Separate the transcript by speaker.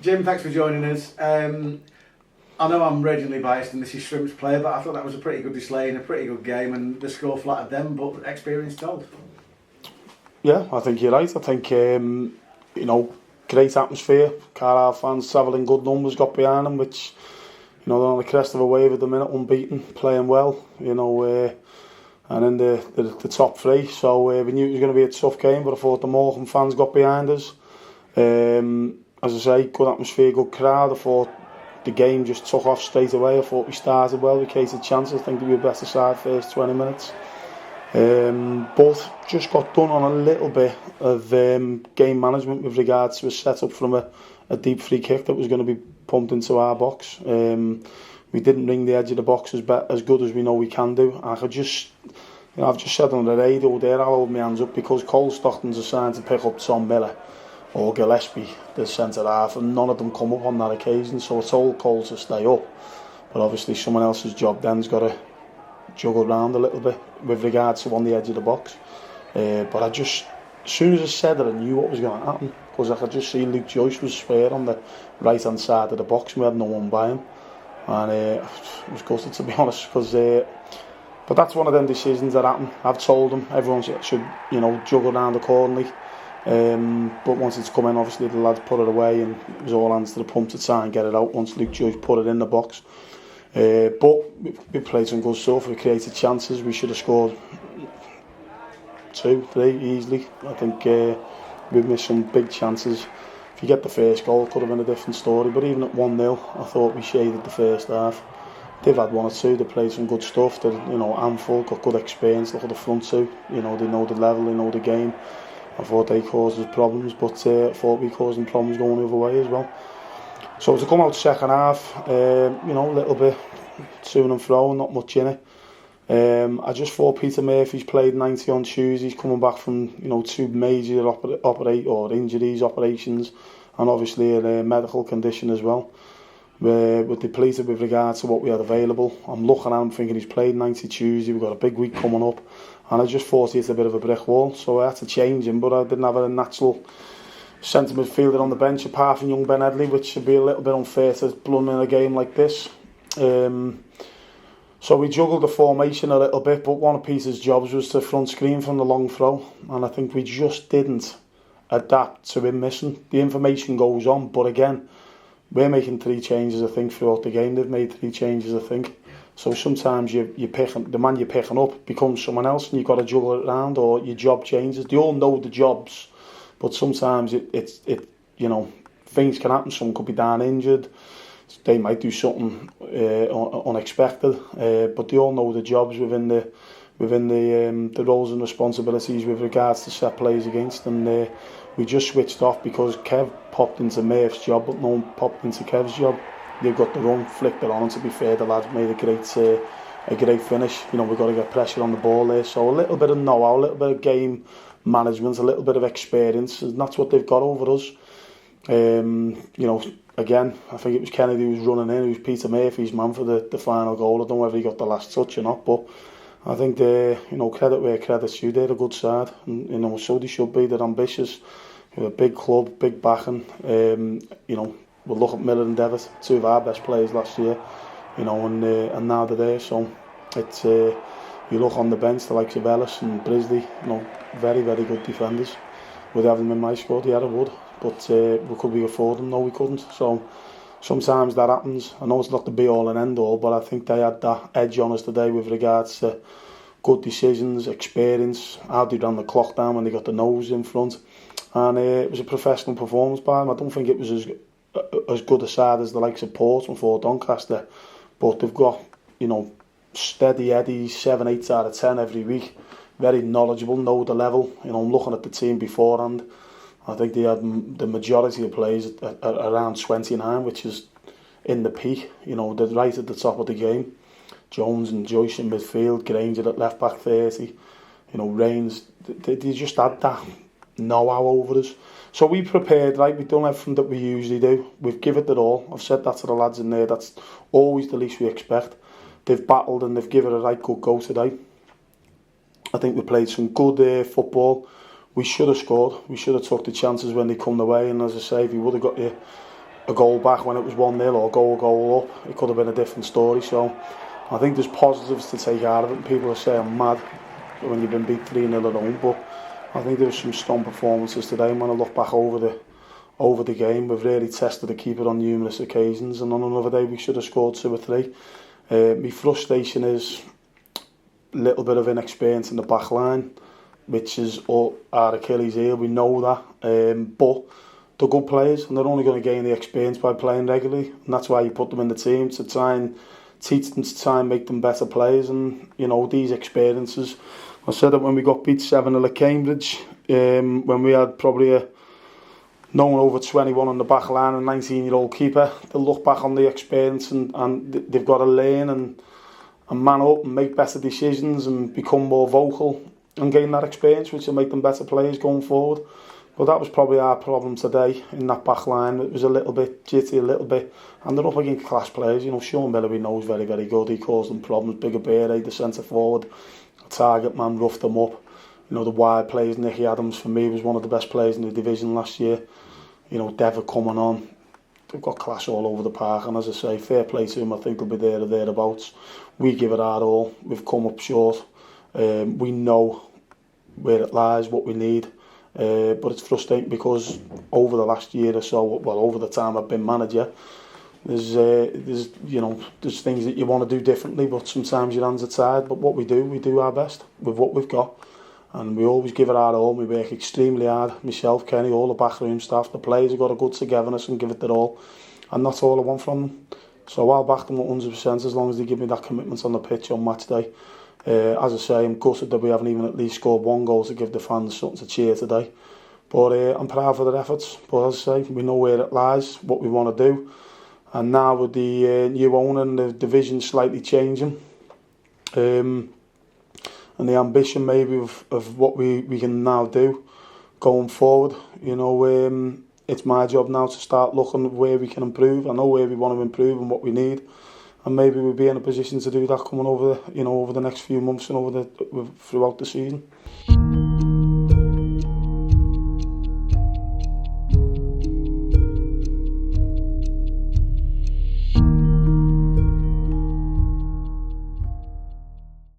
Speaker 1: Jim, thanks for joining us. I know I'm regionally biased and this is Shrimp's play, but I thought that was a pretty good display and a pretty good game, and the score flattered them, but experience told.
Speaker 2: Yeah, I think you're right. I think, great atmosphere. Carlisle fans travelling good numbers got behind them, which, they're on the crest of a wave at the minute, unbeaten, playing well, and in the top three. So we knew it was going to be a tough game, but I thought the Morecambe fans got behind us. As I say, good atmosphere, good crowd. I thought the game just took off straight away. I thought we started well, we created chances. I think we were better side first 20 minutes. Both just got done on a little bit of game management with regards to a set-up from a deep free kick that was going to be pumped into our box. We didn't ring the edge of the box as good as we know we can do. I could just, I've just said on the radio there, I'll hold my hands up because Cole Stockton's assigned to pick up Tom Miller or Gillespie, the centre half, and none of them come up on that occasion, so I told Cole to stay up. But obviously someone else's job then's got to juggle around a little bit with regards to on the edge of the box. But I just, as soon as I said it, I knew what was going to happen, because I could just see Luke Joyce was square on the right hand side of the box and we had no one by him. And it was gutted, to be honest, because but that's one of them decisions that happen. I've told them everyone should juggle around accordingly. But once it's come in, obviously the lads put it away and it was all hands to the pump to try and get it out once Luke Joyce put it in the box. But we played some good stuff, we created chances, we should have scored 2, 3 easily. I think we missed some big chances. If you get the first goal, it could have been a different story, but even at 1-0 I thought we shaded the first half. They've had 1 or 2, they played some good stuff. They're, handful, got good experience, look at the front two, they know the level, they know the game. I thought they caused us problems, but I thought we caused them problems going the other way as well. So to come out second half, a little bit to and fro, not much in it. I just thought Peter Murphy's played 90 on Tuesday. He's coming back from 2 major operations, and obviously a medical condition as well. We're depleted with regards to what we had available. I'm looking at him thinking he's played 90 Tuesday, we've got a big week coming up, and I just thought he hit a bit of a brick wall, so I had to change him, but I didn't have a natural centre midfielder on the bench apart from young Bentley, which would be a little bit unfair to plumb in a game like this. So we juggled the formation a little bit, but one of Peter's jobs was to front screen from the long throw, and I think we just didn't adapt to him missing. The information goes on, but again, we're making 3 changes, I think, throughout the game. They've made 3 changes, I think. So sometimes the man you're picking up becomes someone else, and you've got to juggle it around, or your job changes. They all know the jobs, but sometimes things can happen. Someone could be down injured. They might do something unexpected, but they all know the jobs within the roles and responsibilities with regards to set plays against, and we just switched off because Kev popped into Murph's job, but no one popped into Kev's job. They've got the run, flicked it on, and to be fair, the lads made a great finish. We've got to get pressure on the ball there, so a little bit of know-how, a little bit of game management, a little bit of experience, and that's what they've got over us. Again, I think it was Kennedy who was running in, it was Peter Murphy's man for the final goal. I don't know whether he got the last touch or not, but I think credit where credit's due. They're a good side, and so they should be. They're ambitious. They're a big club, big backing. We'll look at Miller and Devitt, 2 of our best players last year, and now they're there. So it's you look on the bench, the likes of Ellis and Brisley, very, very good defenders. Would have them in my squad? Yeah, I would. But could we afford them? No, we couldn't. So sometimes that happens. I know it's not the be all and end all, but I think they had that edge on us today with regards to good decisions, experience, how they ran the clock down when they got the nose in front, and it was a professional performance by them. I don't think it was as good a side as the likes of Portsmouth or Doncaster, but they've got steady Eddies, 7, 8 out of 10 every week. Very knowledgeable, know the level. I'm looking at the team beforehand. I think they had the majority of players at around 29, which is in the peak. They're right at the top of the game. Jones and Joyce in midfield, Granger at left back 30. Rains. They just had that know-how over us. So we prepared, right? We've done everything that we usually do. We've given it all. I've said that to the lads in there. That's always the least we expect. They've battled and they've given it a right good go today. I think we played some good football. We should have scored. We should have took the chances when they come the way. And as I say, if we would have got you a goal back when it was 1-0 or go a goal up, it could have been a different story. So I think there's positives to take out of it, and people are saying I'm mad when you've been beat 3-0 at home, but I think there was some strong performances today, and when I look back over the game, we've really tested the keeper on numerous occasions, and on another day we should have scored 2 or 3. My frustration is a little bit of inexperience in the back line, which is our Achilles heel, we know that, but they're good players and they're only going to gain the experience by playing regularly, and that's why you put them in the team, to try and teach them, to try and make them better players. And you know, these experiences, I said that when we got beat 7-0 at Cambridge, when we had probably no one over 21 on the back line and a 19-year-old keeper, they'll look back on the experience and they've got to learn and man up and make better decisions and become more vocal and gain that experience, which will make them better players going forward. But that was probably our problem today in that back line. It was a little bit jitty, a little bit, and they're up against class players. You know, Sean Miller, we know, is very, very good. He caused them problems. Bigger Bear, the centre forward, target man, roughed them up. You know, the wide players, Nicky Adams for me was one of the best players in the division last year. You know, Dever coming on. They've got class all over the park, and as I say, fair play to him. I think they'll be there or thereabouts. We give it our all. We've come up short. We know where it lies, what we need. But it's frustrating because over the last year or so, well, over the time I've been manager, there's things that you want to do differently, but sometimes your hands are tied. But what we do our best with what we've got, and we always give it our all. We work extremely hard. Myself, Kenny, all the backroom staff, the players have got a good togetherness and give it their all, and that's all I want from them. So I'll back them 100% as long as they give me that commitment on the pitch on match day. As I say, I'm gutted that we haven't even at least scored 1 goal to give the fans something to cheer today. But I'm proud for their efforts. But as I say, we know where it lies, what we want to do. And now with the new owner and the division slightly changing, and the ambition maybe of what we can now do going forward, you know, it's my job now to start looking at where we can improve. I know where we want to improve and what we need. And maybe we'll be in a position to do that coming over the next few months and throughout the season.